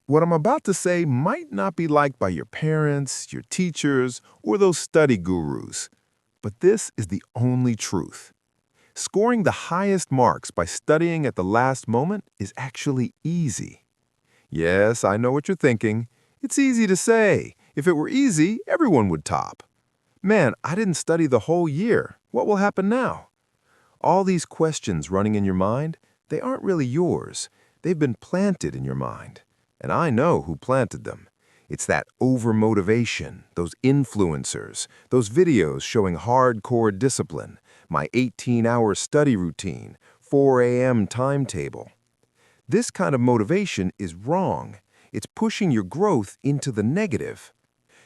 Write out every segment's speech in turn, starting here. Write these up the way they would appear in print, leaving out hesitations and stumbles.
What I'm about to say might not be liked by your parents, your teachers, or those study gurus, but this is the only truth. Scoring the highest marks by studying at the last moment is actually easy. Yes, I know what you're thinking. It's easy to say. If it were easy, everyone would top. Man, I didn't study the whole year. What will happen now? All these questions running in your mind, they aren't really yours. They've been planted in your mind. And I know who planted them. It's that overmotivation, those influencers, those videos showing hardcore discipline, my 18-hour study routine, 4 a.m. timetable. This kind of motivation is wrong. It's pushing your growth into the negative.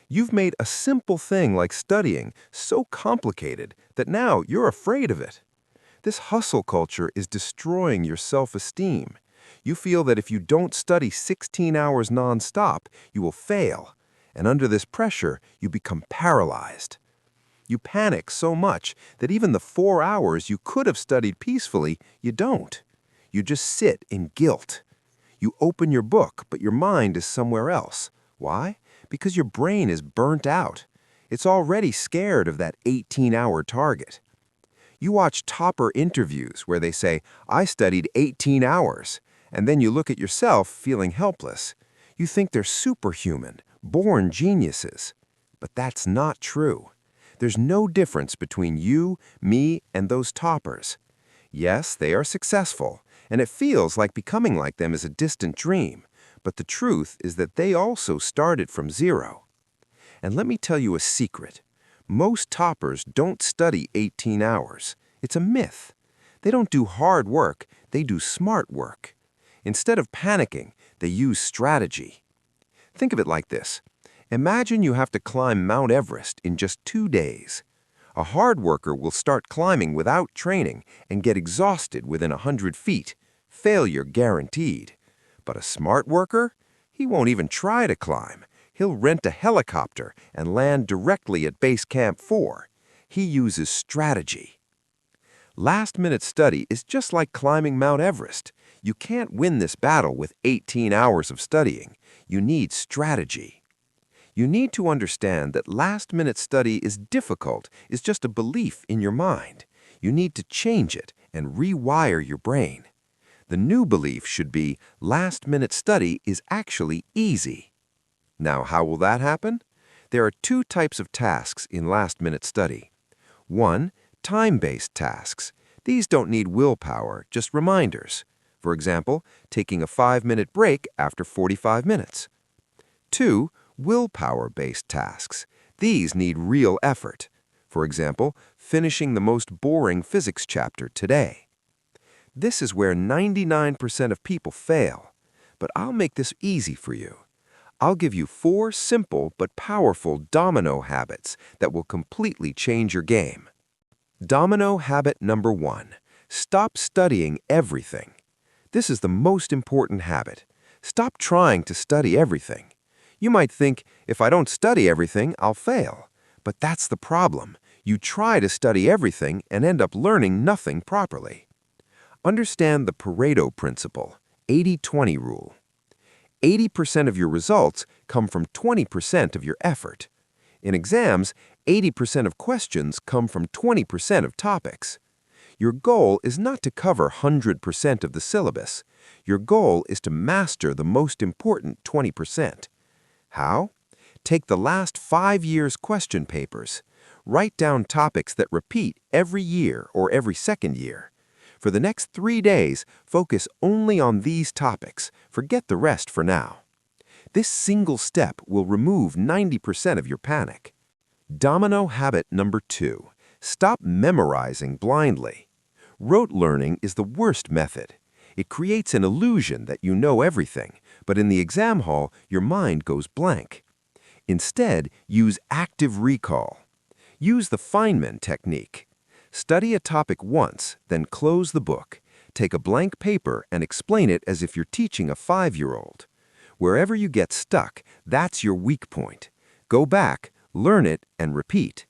You've made a simple thing like studying so complicated that now you're afraid of it. This hustle culture is destroying your self-esteem. You feel that if you don't study 16 hours nonstop, you will fail. And under this pressure, you become paralyzed. You panic so much that even the 4 hours you could have studied peacefully, you don't. You just sit in guilt. You open your book, but your mind is somewhere else. Why? Because your brain is burnt out. It's already scared of that 18-hour target. You watch topper interviews where they say, "I studied 18 hours," and then you look at yourself feeling helpless. You think they're superhuman, born geniuses. But that's not true. There's no difference between you, me, and those toppers. Yes, they are successful, and it feels like becoming like them is a distant dream, but the truth is that they also started from zero. And let me tell you a secret. Most toppers don't study 18 hours. It's a myth. They don't do hard work, they do smart work. Instead of panicking, they use strategy. Think of it like this. Imagine you have to climb Mount Everest in just 2 days. A hard worker will start climbing without training and get exhausted within 100 feet. Failure guaranteed. But a smart worker? He won't even try to climb. He'll rent a helicopter and land directly at Base Camp 4. He uses strategy. Last-minute study is just like climbing Mount Everest. You can't win this battle with 18 hours of studying. You need strategy. You need to understand that last-minute study is difficult, is just a belief in your mind. You need to change it and rewire your brain. The new belief should be last-minute study is actually easy. Now, how will that happen? There are 2 types of tasks in last-minute study. 1, time-based tasks. These don't need willpower, just reminders. For example, taking a 5-minute break after 45 minutes. 2, willpower-based tasks. These need real effort. For example, finishing the most boring physics chapter today. This is where 99% of people fail. But I'll make this easy for you. I'll give you 4 simple but powerful domino habits that will completely change your game. Domino habit number 1. Stop studying everything. This is the most important habit. Stop trying to study everything. You might think, if I don't study everything, I'll fail. But that's the problem. You try to study everything and end up learning nothing properly. Understand the Pareto principle, 80-20 rule. 80% of your results come from 20% of your effort. In exams, 80% of questions come from 20% of topics. Your goal is not to cover 100% of the syllabus. Your goal is to master the most important 20%. How? Take the last 5 years' question papers. Write down topics that repeat every year or every second year. For the next 3 days, focus only on these topics. Forget the rest for now. This single step will remove 90% of your panic. Domino habit number 2. Stop memorizing blindly. Rote learning is the worst method. It creates an illusion that you know everything, but in the exam hall, your mind goes blank. Instead, use active recall. Use the Feynman technique. Study a topic once, then close the book. Take a blank paper and explain it as if you're teaching a 5-year-old. Wherever you get stuck, that's your weak point. Go back, learn it, and repeat.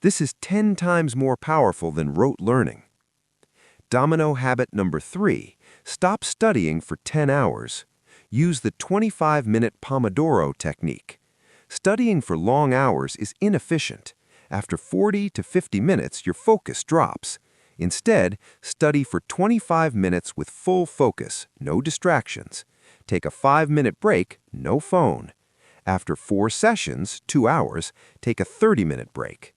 This is 10 times more powerful than rote learning. Domino habit number 3. Stop studying for 10 hours. Use the 25-minute Pomodoro technique. Studying for long hours is inefficient. After 40 to 50 minutes, your focus drops. Instead, study for 25 minutes with full focus, no distractions. Take a 5-minute break, no phone. After 4 sessions, 2 hours, take a 30-minute break.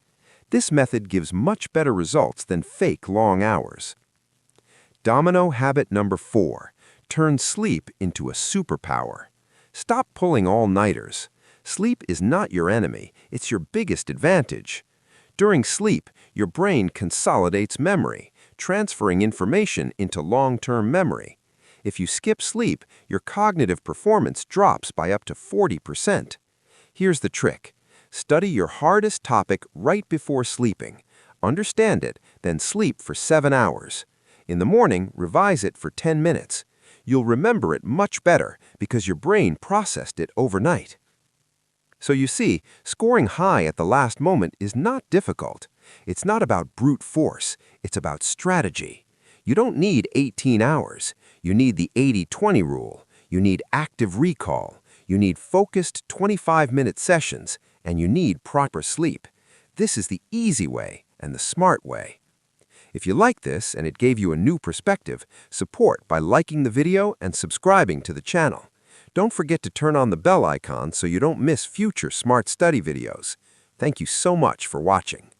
This method gives much better results than fake long hours. Domino habit number 4. Turn sleep into a superpower. Stop pulling all-nighters. Sleep is not your enemy, it's your biggest advantage. During sleep, your brain consolidates memory, transferring information into long-term memory. If you skip sleep, your cognitive performance drops by up to 40%. Here's the trick. Study your hardest topic right before sleeping. Understand it, then sleep for 7 hours. In the morning, revise it for 10 minutes. You'll remember it much better because your brain processed it overnight. So you see, scoring high at the last moment is not difficult. It's not about brute force, it's about strategy. You don't need 18 hours. You need the 80-20 rule. You need active recall. You need focused 25-minute sessions, and you need proper sleep. This is the easy way and the smart way. If you like this and it gave you a new perspective, support by liking the video and subscribing to the channel. Don't forget to turn on the bell icon so you don't miss future smart study videos. Thank you so much for watching.